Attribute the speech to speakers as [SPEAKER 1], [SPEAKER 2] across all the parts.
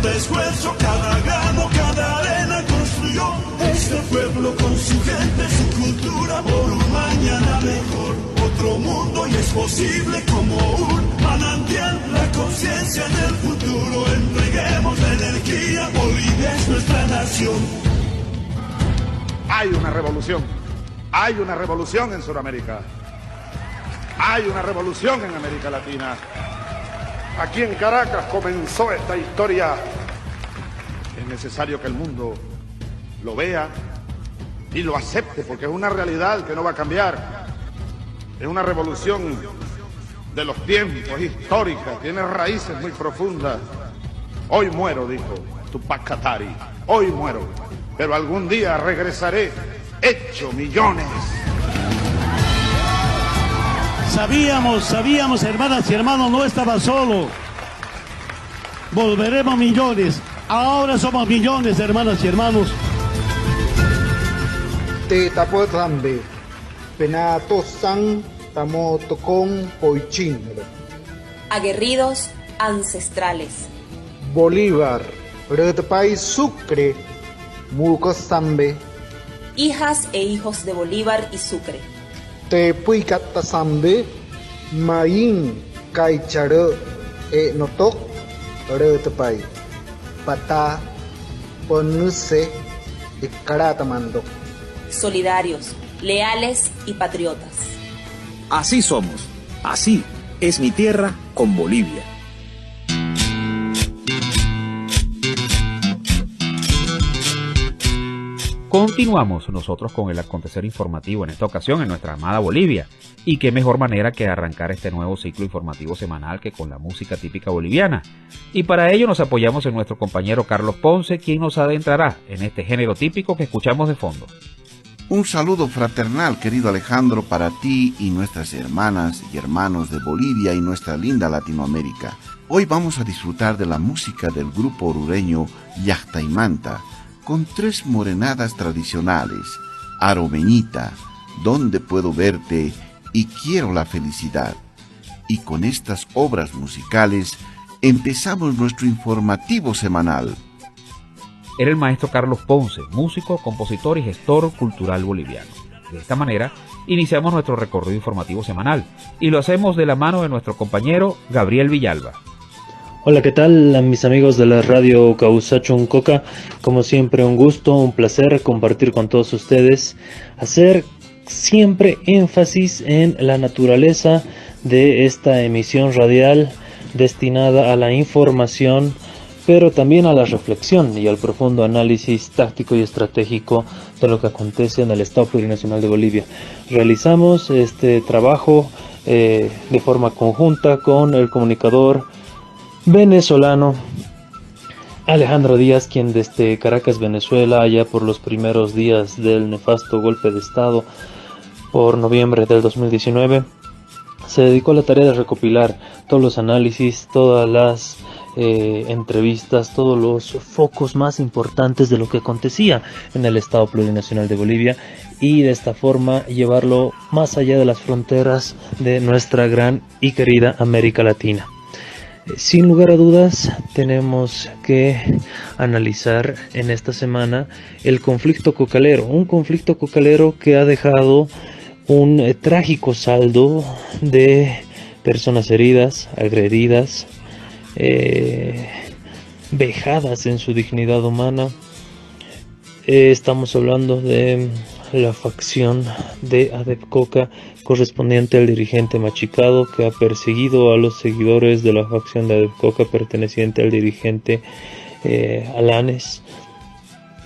[SPEAKER 1] cada esfuerzo, cada grano, cada arena construyó este pueblo con su gente, su cultura, por un mañana mejor. Otro mundo y es posible como un manantial, la conciencia del futuro. Entreguemos la energía, Bolivia es nuestra nación.
[SPEAKER 2] Hay una revolución en Sudamérica, hay una revolución en América Latina. Aquí en Caracas comenzó esta historia. Es necesario que el mundo lo vea y lo acepte, porque es una realidad que no va a cambiar. Es una revolución de los tiempos, histórica, tiene raíces muy profundas. Hoy muero, dijo Tupac Katari, hoy muero, pero algún día regresaré hecho millones.
[SPEAKER 3] Sabíamos, hermanas y hermanos, no estaba solo. Volveremos millones. Ahora somos millones, hermanas y hermanos.
[SPEAKER 4] Te tapo tambe, penato san, tamo tocón poichin.
[SPEAKER 5] Aguerridos ancestrales.
[SPEAKER 4] Bolívar, Retapay Sucre, Mulco Zambe.
[SPEAKER 5] Hijas e hijos de Bolívar y Sucre.
[SPEAKER 4] Te puicata Zambe, Maín, Caicharo, Notok, Retapay. Pata, Ponuse, y Caratamando.
[SPEAKER 5] Solidarios, leales y patriotas.
[SPEAKER 6] Así somos, así es mi tierra con Bolivia.
[SPEAKER 7] Continuamos nosotros con el acontecer informativo en esta ocasión en nuestra amada Bolivia. Y qué mejor manera que arrancar este nuevo ciclo informativo semanal que con la música típica boliviana. Y para ello nos apoyamos en nuestro compañero Carlos Ponce, quien nos adentrará en este género típico que escuchamos de fondo.
[SPEAKER 8] Un saludo fraternal, querido Alejandro, para ti y nuestras hermanas y hermanos de Bolivia y nuestra linda Latinoamérica. Hoy vamos a disfrutar de la música del grupo orureño Llactaymanta, con 3 morenadas tradicionales: Aromeñita, Donde puedo verte y Quiero la felicidad. Y con estas obras musicales empezamos nuestro informativo semanal.
[SPEAKER 7] Era el maestro Carlos Ponce, músico, compositor y gestor cultural boliviano. De esta manera, iniciamos nuestro recorrido informativo semanal y lo hacemos de la mano de nuestro compañero Gabriel Villalba.
[SPEAKER 9] Hola, ¿qué tal a mis amigos de la radio Causacho Coca? Como siempre, un gusto, un placer compartir con todos ustedes, hacer siempre énfasis en la naturaleza de esta emisión radial destinada a la información, pero también a la reflexión y al profundo análisis táctico y estratégico de lo que acontece en el Estado Plurinacional de Bolivia. Realizamos este trabajo de forma conjunta con el comunicador venezolano Alejandro Díaz, quien desde Caracas, Venezuela, allá por los primeros días del nefasto golpe de Estado por noviembre del 2019, se dedicó a la tarea de recopilar todos los análisis, todas las entrevistas, todos los focos más importantes de lo que acontecía en el Estado Plurinacional de Bolivia, y de esta forma llevarlo más allá de las fronteras de nuestra gran y querida América Latina. Sin lugar a dudas, tenemos que analizar en esta semana el conflicto cocalero, un conflicto cocalero que ha dejado un trágico saldo de personas heridas, agredidas, vejadas en su dignidad humana. Estamos hablando de la facción de ADEP Coca, correspondiente al dirigente Machicado, que ha perseguido a los seguidores de la facción de ADEP Coca perteneciente al dirigente Alanes,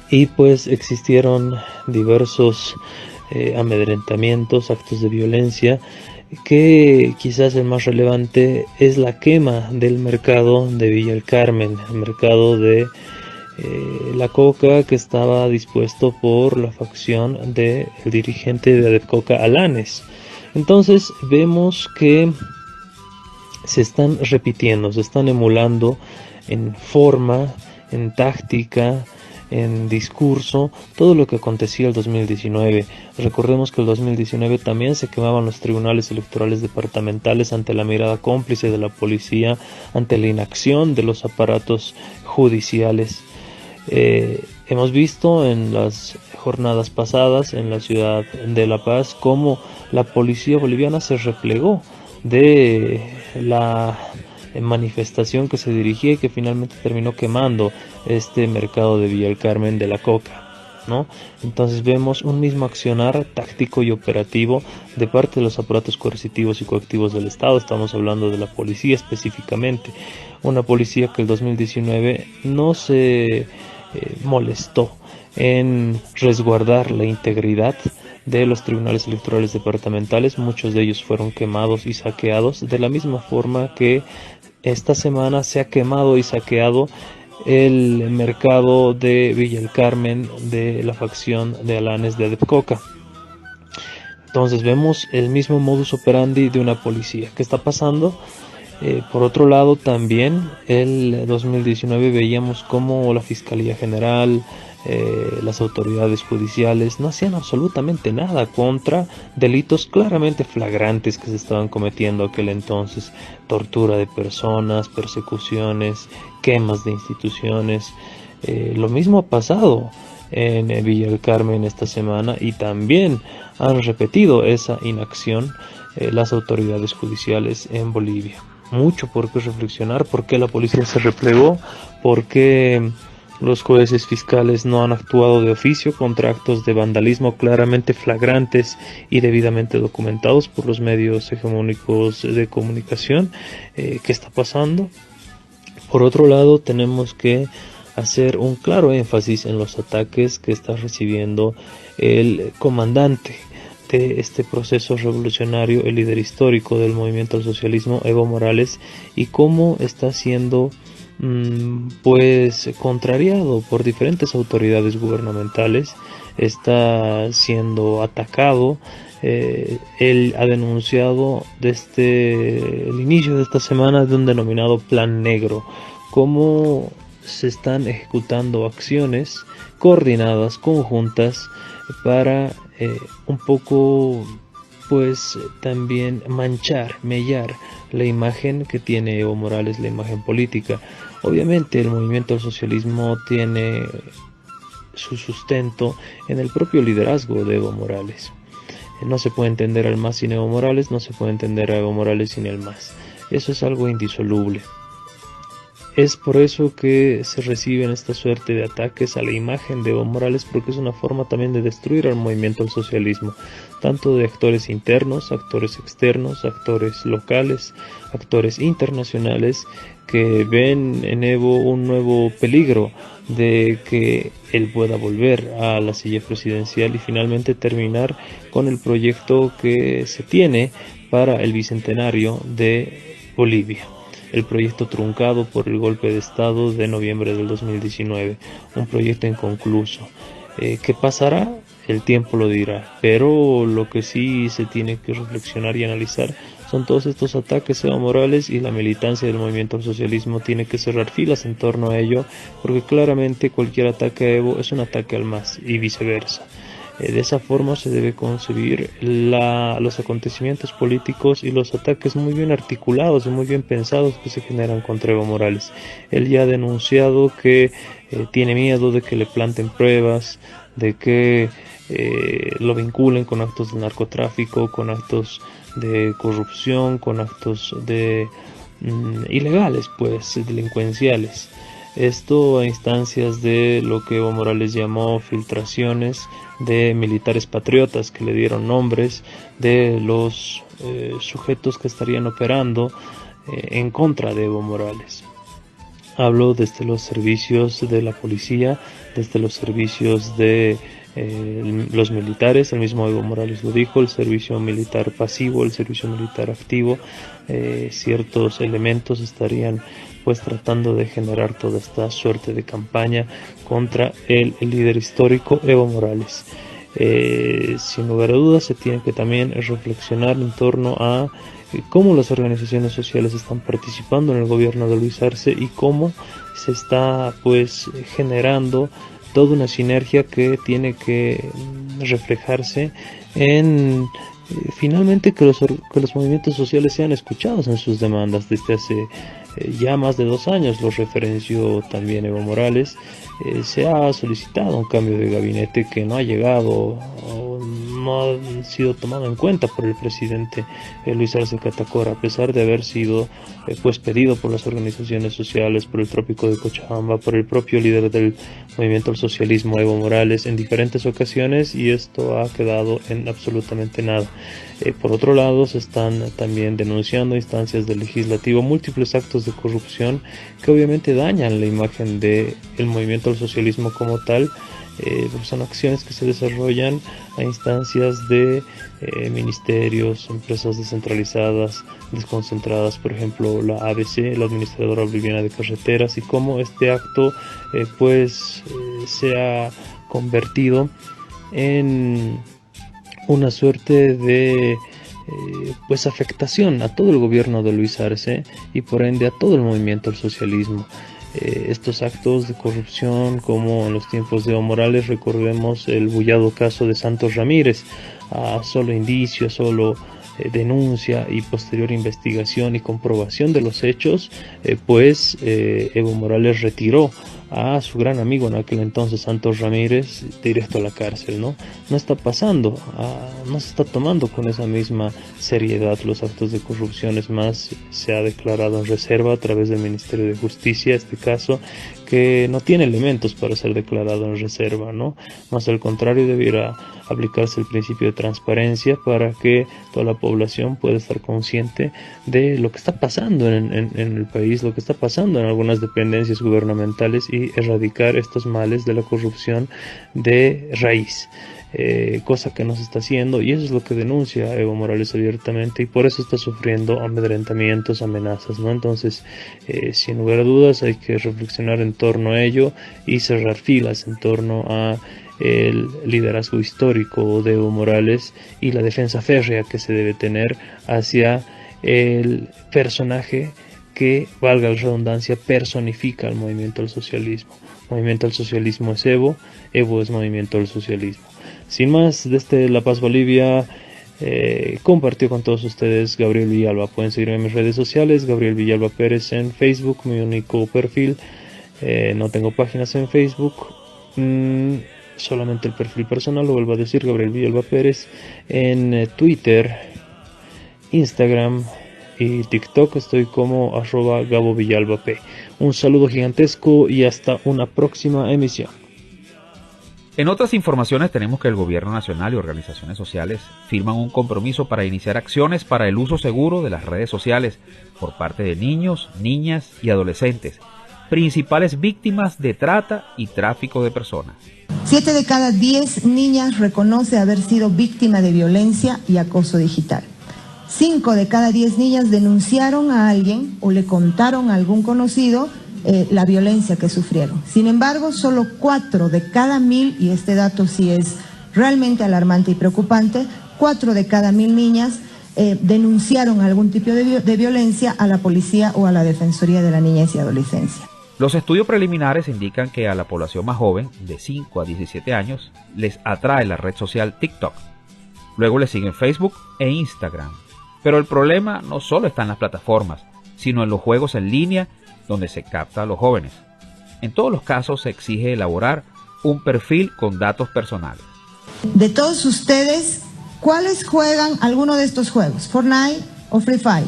[SPEAKER 9] y pues existieron diversos amedrentamientos, actos de violencia, que quizás el más relevante es la quema del mercado de Villa El Carmen, el mercado de la coca que estaba dispuesto por la facción del dirigente de ADEP Coca, Alanes. Entonces vemos que se están repitiendo, se están emulando en forma, en táctica, en discurso todo lo que acontecía el 2019. Recordemos que el 2019 también se quemaban los tribunales electorales departamentales ante la mirada cómplice de la policía, ante la inacción de los aparatos judiciales. Hemos visto en las jornadas pasadas en la ciudad de La Paz cómo la policía boliviana se replegó de la manifestación que se dirigía y que finalmente terminó quemando este mercado de Villa del Carmen de la Coca, ¿no? Entonces vemos un mismo accionar táctico y operativo de parte de los aparatos coercitivos y coactivos del Estado. Estamos hablando de la policía específicamente, una policía que el 2019 no se molestó en resguardar la integridad de los tribunales electorales departamentales. Muchos de ellos fueron quemados y saqueados, de la misma forma que esta semana se ha quemado y saqueado el mercado de Villa del Carmen de la facción de Alanes de Adepcoca. Entonces vemos el mismo modus operandi de una policía. ¿Qué está pasando? Por otro lado, también el 2019 veíamos cómo la Fiscalía General, las autoridades judiciales no hacían absolutamente nada contra delitos claramente flagrantes que se estaban cometiendo aquel entonces: tortura de personas, persecuciones, quemas de instituciones. Lo mismo ha pasado en Villa del Carmen esta semana, y también han repetido esa inacción las autoridades judiciales en Bolivia. Mucho por qué reflexionar, por qué la policía se replegó, por qué los jueces fiscales no han actuado de oficio contra actos de vandalismo claramente flagrantes y debidamente documentados por los medios hegemónicos de comunicación. ¿Qué está pasando? Por otro lado, tenemos que hacer un claro énfasis en los ataques que está recibiendo el comandante de este proceso revolucionario, el líder histórico del movimiento al socialismo, Evo Morales, y cómo está siendo pues contrariado por diferentes autoridades gubernamentales. Está siendo atacado. Él ha denunciado desde el inicio de esta semana de un denominado Plan Negro, cómo se están ejecutando acciones coordinadas, conjuntas, para un poco pues también mellar la imagen que tiene Evo Morales, la imagen política. Obviamente el movimiento al socialismo tiene su sustento en el propio liderazgo de Evo Morales. No se puede entender al MAS sin Evo Morales, no se puede entender a Evo Morales sin el MAS. Eso es algo indisoluble. Es por eso que se reciben esta suerte de ataques a la imagen de Evo Morales, porque es una forma también de destruir al movimiento al socialismo, tanto de actores internos, actores externos, actores locales, actores internacionales, que ven en Evo un nuevo peligro de que él pueda volver a la silla presidencial y finalmente terminar con el proyecto que se tiene para el bicentenario de Bolivia. El proyecto truncado por el golpe de Estado de noviembre del 2019, un proyecto inconcluso. ¿Qué pasará? El tiempo lo dirá, pero lo que sí se tiene que reflexionar y analizar son todos estos ataques a Evo Morales, y la militancia del movimiento al socialismo tiene que cerrar filas en torno a ello, porque claramente cualquier ataque a Evo es un ataque al MAS y viceversa. De esa forma se debe concebir los acontecimientos políticos y los ataques muy bien articulados y muy bien pensados que se generan contra Evo Morales. Él ya ha denunciado que tiene miedo de que le planten pruebas, de que lo vinculen con actos de narcotráfico, con actos de corrupción, con actos de ilegales, pues delincuenciales. Esto a instancias de lo que Evo Morales llamó filtraciones de militares patriotas, que le dieron nombres de los sujetos que estarían operando en contra de Evo Morales. Habló desde los servicios de la policía, desde los servicios de los militares. El mismo Evo Morales lo dijo: el servicio militar pasivo, el servicio militar activo. Ciertos elementos estarían pues tratando de generar toda esta suerte de campaña contra el líder histórico Evo Morales. Sin lugar a dudas se tiene que también reflexionar en torno a cómo las organizaciones sociales están participando en el gobierno de Luis Arce y cómo se está pues generando toda una sinergia que tiene que reflejarse en finalmente que los movimientos sociales sean escuchados en sus demandas. Desde hace ya más de 2 años, lo referenció también Evo Morales, se ha solicitado un cambio de gabinete que no ha llegado o no ha sido tomado en cuenta por el presidente Luis Arce Catacora, a pesar de haber sido pues pedido por las organizaciones sociales, por el Trópico de Cochabamba, por el propio líder del movimiento al socialismo, Evo Morales, en diferentes ocasiones, y esto ha quedado en absolutamente nada. Por otro lado, se están también denunciando a instancias del legislativo múltiples actos de corrupción que obviamente dañan la imagen del movimiento al socialismo como tal. Son acciones que se desarrollan a instancias de ministerios, empresas descentralizadas, desconcentradas, por ejemplo la ABC, la Administradora Boliviana de Carreteras, y cómo este acto se ha convertido en una suerte de afectación a todo el gobierno de Luis Arce y por ende a todo el movimiento al socialismo. Estos actos de corrupción, como en los tiempos de Evo Morales, recordemos el bullado caso de Santos Ramírez, a solo indicio, solo denuncia y posterior investigación y comprobación de los hechos, Evo Morales retiró a su gran amigo en aquel entonces, Santos Ramírez, directo a la cárcel, ¿no? No está pasando, no se está tomando con esa misma seriedad los actos de corrupción. Es más, se ha declarado en reserva a través del Ministerio de Justicia este caso, que no tiene elementos para ser declarado en reserva, ¿no? Más al contrario, debiera aplicarse el principio de transparencia para que toda la población pueda estar consciente de lo que está pasando en el país, lo que está pasando en algunas dependencias gubernamentales, y erradicar estos males de la corrupción de raíz, cosa que no se está haciendo, y eso es lo que denuncia Evo Morales abiertamente, y por eso está sufriendo amedrentamientos, amenazas, ¿no? Entonces, sin lugar a dudas, hay que reflexionar en torno a ello y cerrar filas en torno a el liderazgo histórico de Evo Morales y la defensa férrea que se debe tener hacia el personaje que, valga la redundancia, personifica al movimiento al socialismo. Movimiento al socialismo es Evo, Evo es movimiento al socialismo. Sin más, desde La Paz, Bolivia, compartió con todos ustedes Gabriel Villalba. Pueden seguirme en mis redes sociales, Gabriel Villalba Pérez en Facebook, mi único perfil. No tengo páginas en Facebook, solamente el perfil personal, lo vuelvo a decir, Gabriel Villalba Pérez. En Twitter, Instagram y TikTok estoy como @GaboVillalbaP. Un saludo gigantesco y hasta una próxima emisión.
[SPEAKER 7] En otras informaciones tenemos que el Gobierno Nacional y organizaciones sociales firman un compromiso para iniciar acciones para el uso seguro de las redes sociales por parte de niños, niñas y adolescentes, principales víctimas de trata y tráfico de personas.
[SPEAKER 10] 7 de cada 10 niñas reconoce haber sido víctima de violencia y acoso digital. 5 de cada 10 niñas denunciaron a alguien o le contaron a algún conocido la violencia que sufrieron. Sin embargo, solo 4 de cada 1000, y este dato sí es realmente alarmante y preocupante, 4 de cada 1000 niñas denunciaron algún tipo de violencia a la policía o a la Defensoría de la Niñez y Adolescencia.
[SPEAKER 7] Los estudios preliminares indican que a la población más joven, de 5 a 17 años, les atrae la red social TikTok. Luego le siguen Facebook e Instagram. Pero el problema no solo está en las plataformas, sino en los juegos en línea donde se capta a los jóvenes. En todos los casos se exige elaborar un perfil con datos personales.
[SPEAKER 10] De todos ustedes, ¿cuáles juegan alguno de estos juegos? ¿Fortnite o Free Fire?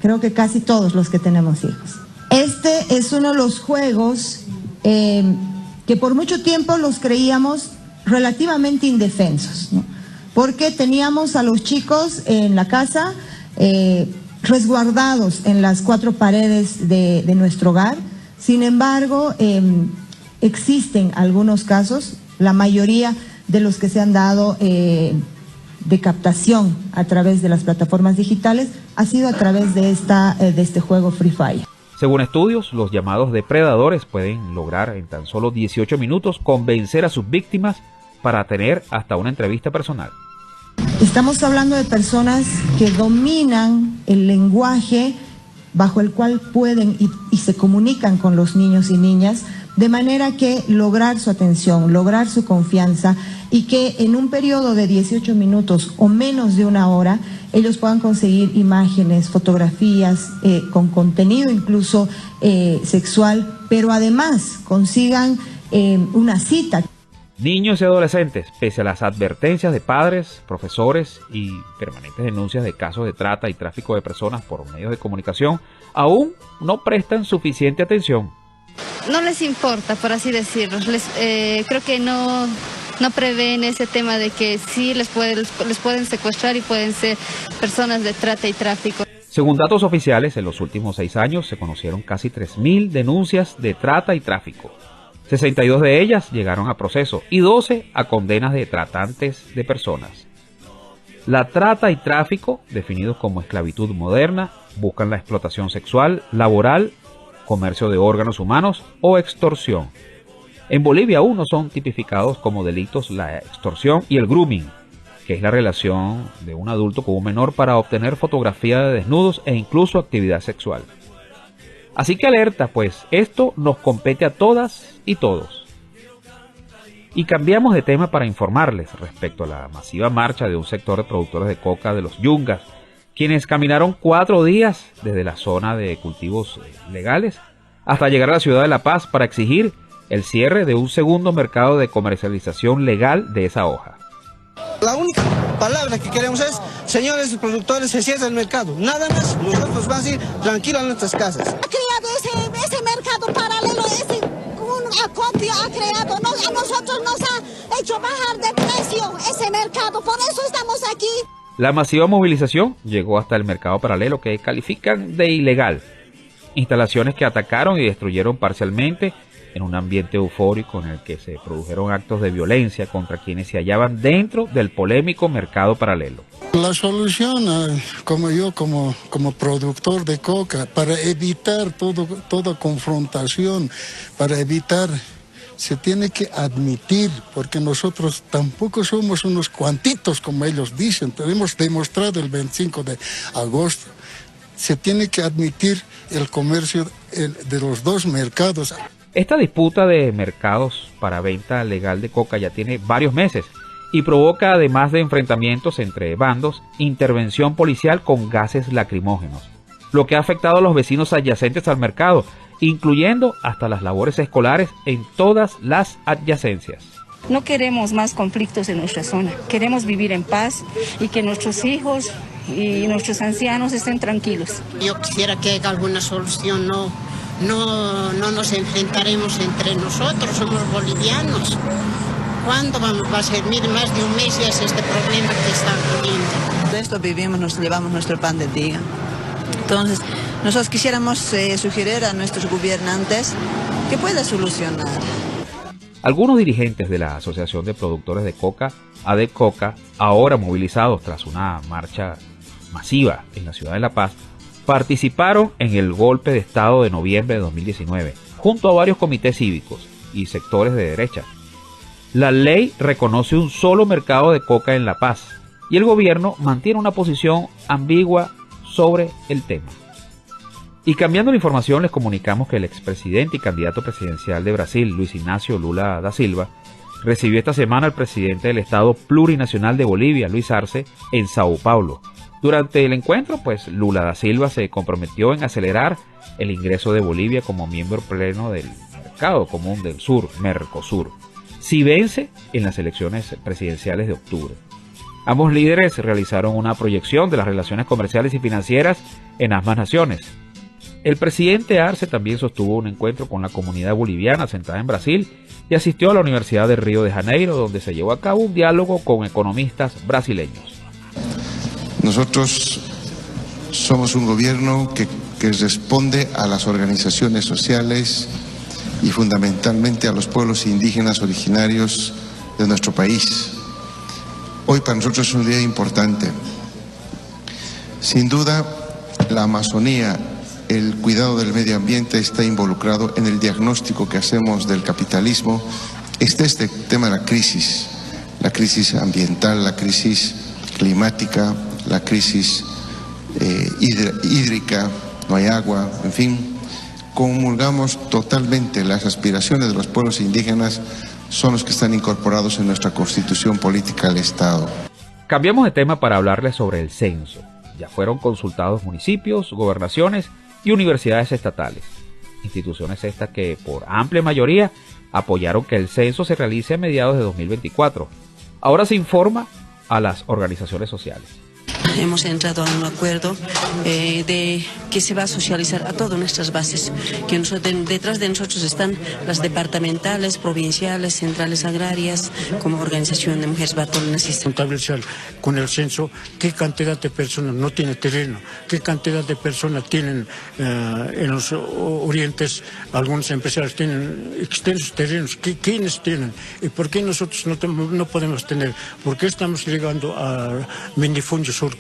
[SPEAKER 10] Creo que casi todos los que tenemos hijos. Este es uno de los juegos que por mucho tiempo los creíamos relativamente indefensos, ¿no? Porque teníamos a los chicos en la casa resguardados en las 4 paredes de nuestro hogar. Sin embargo, existen algunos casos, la mayoría de los que se han dado de captación a través de las plataformas digitales ha sido a través de este juego Free Fire.
[SPEAKER 7] Según estudios, los llamados depredadores pueden lograr en tan solo 18 minutos convencer a sus víctimas para tener hasta una entrevista personal.
[SPEAKER 10] Estamos hablando de personas que dominan el lenguaje bajo el cual pueden y se comunican con los niños y niñas de manera que lograr su atención, lograr su confianza y que en un periodo de 18 minutos o menos de una hora ellos puedan conseguir imágenes, fotografías con contenido incluso sexual, pero además consigan una cita.
[SPEAKER 7] Niños y adolescentes, pese a las advertencias de padres, profesores y permanentes denuncias de casos de trata y tráfico de personas por medios de comunicación, aún no prestan suficiente atención.
[SPEAKER 11] No les importa, por así decirlo. Creo que no prevén ese tema de que sí les pueden secuestrar y pueden ser personas de trata y tráfico.
[SPEAKER 7] Según datos oficiales, en los últimos 6 años se conocieron casi 3.000 denuncias de trata y tráfico. 62 de ellas llegaron a proceso y 12 a condenas de tratantes de personas. La trata y tráfico, definidos como esclavitud moderna, buscan la explotación sexual, laboral, comercio de órganos humanos o extorsión. En Bolivia aún no son tipificados como delitos la extorsión y el grooming, que es la relación de un adulto con un menor para obtener fotografía de desnudos e incluso actividad sexual. Así que alerta, pues esto nos compete a todas y todos. Y cambiamos de tema para informarles respecto a la masiva marcha de un sector de productores de coca de los Yungas, quienes caminaron 4 días desde la zona de cultivos legales hasta llegar a la ciudad de La Paz para exigir el cierre de un segundo mercado de comercialización legal de esa hoja.
[SPEAKER 12] La única palabra que queremos es, señores productores, se cierra el mercado. Nada más, nosotros vamos a ir tranquilos a nuestras casas.
[SPEAKER 13] Ha creado ese mercado paralelo, un acopio ha creado, a nosotros nos ha hecho bajar de precio ese mercado, por eso estamos aquí.
[SPEAKER 7] La masiva movilización llegó hasta el mercado paralelo, que califican de ilegal. Instalaciones que atacaron y destruyeron parcialmente en un ambiente eufórico en el que se produjeron actos de violencia contra quienes se hallaban dentro del polémico mercado paralelo.
[SPEAKER 14] La solución, como productor de coca, para evitar toda confrontación, para evitar, se tiene que admitir, porque nosotros tampoco somos unos cuantitos como ellos dicen, pero hemos demostrado el 25 de agosto. Se tiene que admitir el comercio de los dos mercados.
[SPEAKER 7] Esta disputa de mercados para venta legal de coca ya tiene varios meses y provoca, además de enfrentamientos entre bandos, intervención policial con gases lacrimógenos, lo que ha afectado a los vecinos adyacentes al mercado, incluyendo hasta las labores escolares en todas las adyacencias.
[SPEAKER 15] No queremos más conflictos en nuestra zona, queremos vivir en paz y que nuestros hijos y nuestros ancianos estén tranquilos.
[SPEAKER 16] Yo quisiera que haya alguna solución, no nos enfrentaremos entre nosotros, somos bolivianos. ¿Cuándo va a ser? Mire, más de un mes ya es este problema que están poniendo.
[SPEAKER 17] De esto vivimos, nos llevamos nuestro pan del día. Entonces, nosotros quisiéramos sugerir a nuestros gobernantes que pueda solucionar.
[SPEAKER 7] Algunos dirigentes de la Asociación de Productores de Coca, ADECOCA, ahora movilizados tras una marcha masiva en la ciudad de La Paz, participaron en el golpe de Estado de noviembre de 2019, junto a varios comités cívicos y sectores de derecha. La ley reconoce un solo mercado de coca en La Paz y el gobierno mantiene una posición ambigua sobre el tema. Y cambiando la información, les comunicamos que el expresidente y candidato presidencial de Brasil, Luis Ignacio Lula da Silva, recibió esta semana al presidente del Estado Plurinacional de Bolivia, Luis Arce, en Sao Paulo. Durante el encuentro, Lula da Silva se comprometió en acelerar el ingreso de Bolivia como miembro pleno del Mercado Común del Sur, Mercosur, si vence en las elecciones presidenciales de octubre. Ambos líderes realizaron una proyección de las relaciones comerciales y financieras en ambas naciones. El presidente Arce también sostuvo un encuentro con la comunidad boliviana sentada en Brasil y asistió a la Universidad de Río de Janeiro, donde se llevó a cabo un diálogo con economistas brasileños.
[SPEAKER 18] Nosotros somos un gobierno que responde a las organizaciones sociales y fundamentalmente a los pueblos indígenas originarios de nuestro país. Hoy para nosotros es un día importante. Sin duda, la Amazonía, el cuidado del medio ambiente está involucrado en el diagnóstico que hacemos del capitalismo. Este tema de la crisis ambiental, la crisis climática, la crisis hídrica, no hay agua, en fin, comulgamos totalmente las aspiraciones de los pueblos indígenas, son los que están incorporados en nuestra constitución política del Estado.
[SPEAKER 7] Cambiamos de tema para hablarles sobre el censo. Ya fueron consultados municipios, gobernaciones y universidades estatales. Instituciones estas que por amplia mayoría apoyaron que el censo se realice a mediados de 2024. Ahora se informa a las organizaciones sociales.
[SPEAKER 19] Hemos entrado a un acuerdo de que se va a socializar a todas nuestras bases, que detrás de nosotros están las departamentales, provinciales, centrales agrarias, como Organización de Mujeres Batonas.
[SPEAKER 14] Establecer con el censo qué cantidad de personas no tienen terreno, qué cantidad de personas tienen en los orientes, algunos empresarios tienen extensos terrenos, quiénes tienen y por qué nosotros no podemos tener, por qué estamos llegando a minifundio, surcofundio.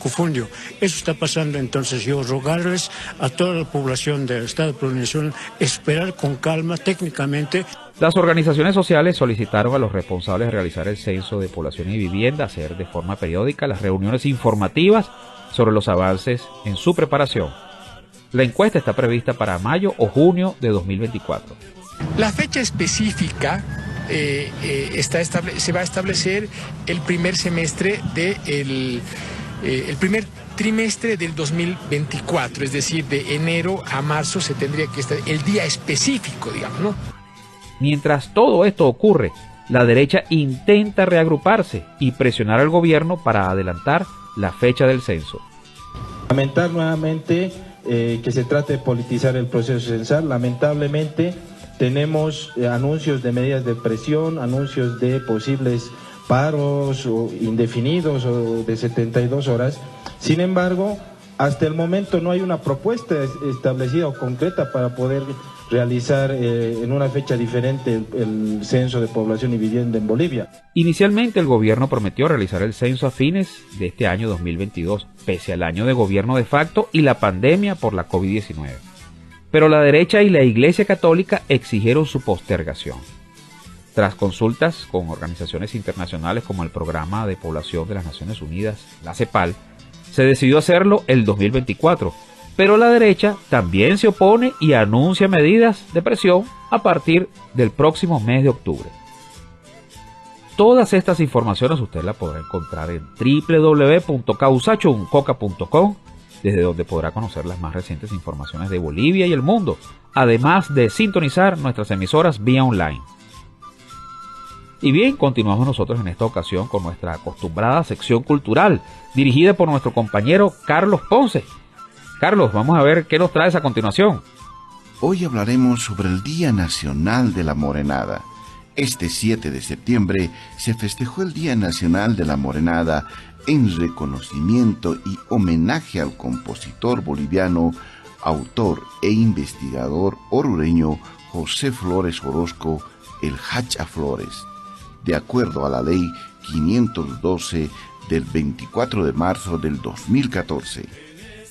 [SPEAKER 14] Eso está pasando, entonces yo rogarles a toda la población del Estado de Plurinación esperar con calma técnicamente.
[SPEAKER 7] Las organizaciones sociales solicitaron a los responsables de realizar el censo de población y vivienda hacer de forma periódica las reuniones informativas sobre los avances en su preparación. La encuesta está prevista para mayo o junio de 2024.
[SPEAKER 20] La fecha específica se va a establecer el primer semestre el primer trimestre del 2024, es decir, de enero a marzo se tendría que estar el día específico, digamos, ¿no?
[SPEAKER 7] Mientras todo esto ocurre, la derecha intenta reagruparse y presionar al gobierno para adelantar la fecha del censo.
[SPEAKER 21] Lamentar nuevamente que se trate de politizar el proceso censal. Lamentablemente tenemos anuncios de medidas de presión, anuncios de posibles paros o indefinidos o de 72 horas. Sin embargo, hasta el momento no hay una propuesta establecida o concreta para poder realizar en una fecha diferente el censo de población y vivienda en Bolivia.
[SPEAKER 7] Inicialmente el gobierno prometió realizar el censo a fines de este año 2022, pese al año de gobierno de facto y la pandemia por la COVID-19. Pero la derecha y la Iglesia Católica exigieron su postergación. Tras consultas con organizaciones internacionales como el Programa de Población de las Naciones Unidas, la CEPAL, se decidió hacerlo el 2024, pero la derecha también se opone y anuncia medidas de presión a partir del próximo mes de octubre. Todas estas informaciones usted las podrá encontrar en www.causachoncoca.com, desde donde podrá conocer las más recientes informaciones de Bolivia y el mundo, además de sintonizar nuestras emisoras vía online. Y bien, continuamos nosotros en esta ocasión con nuestra acostumbrada sección cultural, dirigida por nuestro compañero Carlos Ponce. Carlos, vamos a ver qué nos traes a continuación.
[SPEAKER 8] Hoy hablaremos sobre el Día Nacional de la Morenada. Este 7 de septiembre se festejó el Día Nacional de la Morenada en reconocimiento y homenaje al compositor boliviano, autor e investigador orureño José Flores Orozco, el Hacha Flores. De acuerdo a la Ley 512 del 24 de marzo del 2014.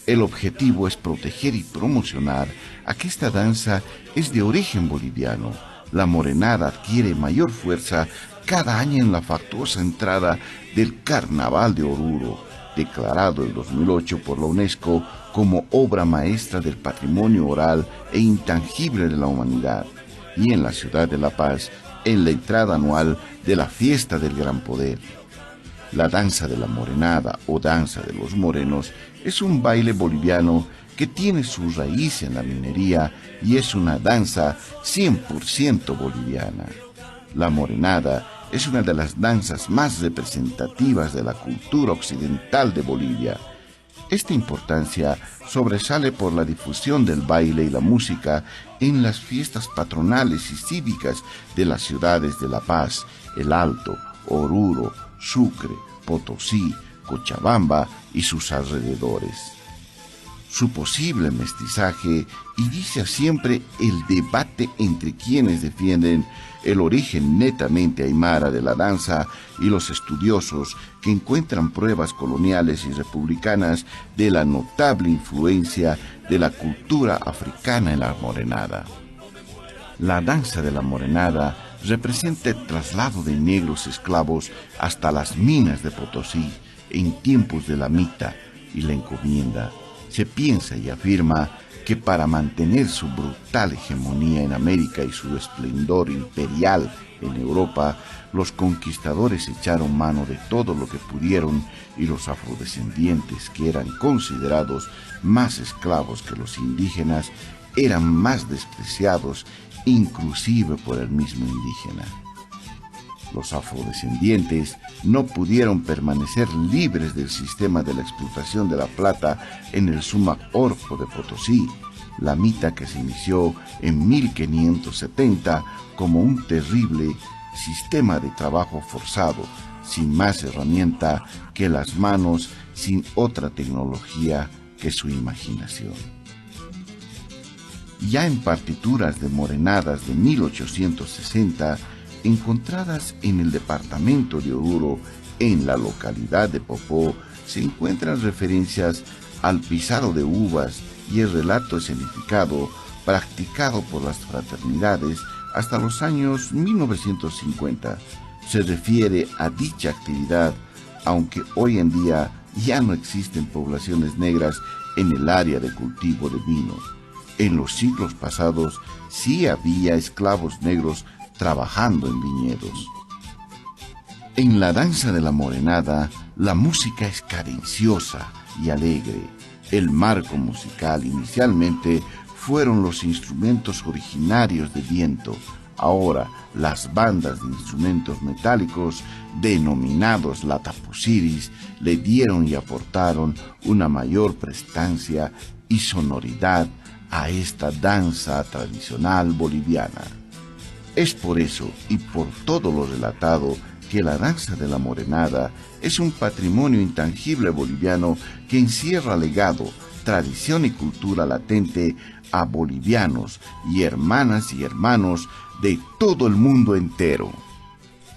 [SPEAKER 8] El objetivo es proteger y promocionar a que esta danza es de origen boliviano. La morenada adquiere mayor fuerza cada año en la fastuosa entrada del Carnaval de Oruro, declarado en 2008 por la UNESCO como obra maestra del patrimonio oral e intangible de la humanidad, y en la ciudad de La Paz, en la entrada anual de la Fiesta del Gran Poder. La danza de la morenada o danza de los morenos es un baile boliviano que tiene su raíz en la minería y es una danza 100% boliviana. La morenada es una de las danzas más representativas de la cultura occidental de Bolivia. Esta importancia sobresale por la difusión del baile y la música en las fiestas patronales y cívicas de las ciudades de La Paz, El Alto, Oruro, Sucre, Potosí, Cochabamba y sus alrededores. Su posible mestizaje inicia siempre el debate entre quienes defienden el origen netamente aymara de la danza y los estudiosos que encuentran pruebas coloniales y republicanas de la notable influencia de la cultura africana en la morenada. La danza de la morenada representa el traslado de negros esclavos hasta las minas de Potosí en tiempos de la mita y la encomienda. Se piensa y afirma que para mantener su brutal hegemonía en América y su esplendor imperial en Europa, los conquistadores echaron mano de todo lo que pudieron y los afrodescendientes, que eran considerados más esclavos que los indígenas, eran más despreciados inclusive por el mismo indígena. Los afrodescendientes no pudieron permanecer libres del sistema de la explotación de la plata en el Sumac Orco de Potosí, la mita que se inició en 1570 como un terrible sistema de trabajo forzado, sin más herramienta que las manos, sin otra tecnología que su imaginación. Ya en partituras de morenadas de 1860, encontradas en el departamento de Oruro, en la localidad de Popó, se encuentran referencias al pisado de uvas y el relato escenificado practicado por las fraternidades hasta los años 1950. Se refiere a dicha actividad, aunque hoy en día ya no existen poblaciones negras en el área de cultivo de vino. En los siglos pasados sí había esclavos negros trabajando en viñedos. En la danza de la morenada, la música es cadenciosa y alegre. El marco musical inicialmente fueron los instrumentos originarios de viento. Ahora, las bandas de instrumentos metálicos, denominados latapuciris, le dieron y aportaron una mayor prestancia y sonoridad a esta danza tradicional boliviana. Es por eso y por todo lo relatado que la danza de la morenada es un patrimonio intangible boliviano que encierra legado, tradición y cultura latente a bolivianos y hermanas y hermanos de todo el mundo entero.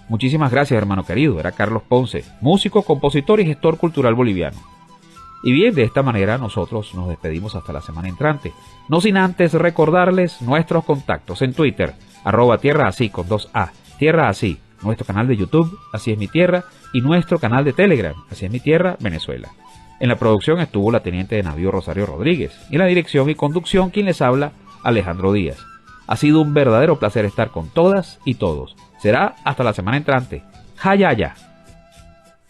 [SPEAKER 7] Muchísimas gracias, hermano querido. Era Carlos Ponce, músico, compositor y gestor cultural boliviano. Y bien, de esta manera nosotros nos despedimos hasta la semana entrante. No sin antes recordarles nuestros contactos en Twitter, @tierraasí con 2A, Tierra Así, nuestro canal de YouTube, Así es mi tierra, y nuestro canal de Telegram, Así es mi tierra, Venezuela. En la producción estuvo la teniente de navío Rosario Rodríguez, y en la dirección y conducción quien les habla, Alejandro Díaz. Ha sido un verdadero placer estar con todas y todos. Será hasta la semana entrante. Jayaya.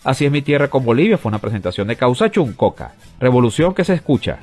[SPEAKER 7] Así es mi tierra con Bolivia fue una presentación de Causachun Coca, revolución que se escucha.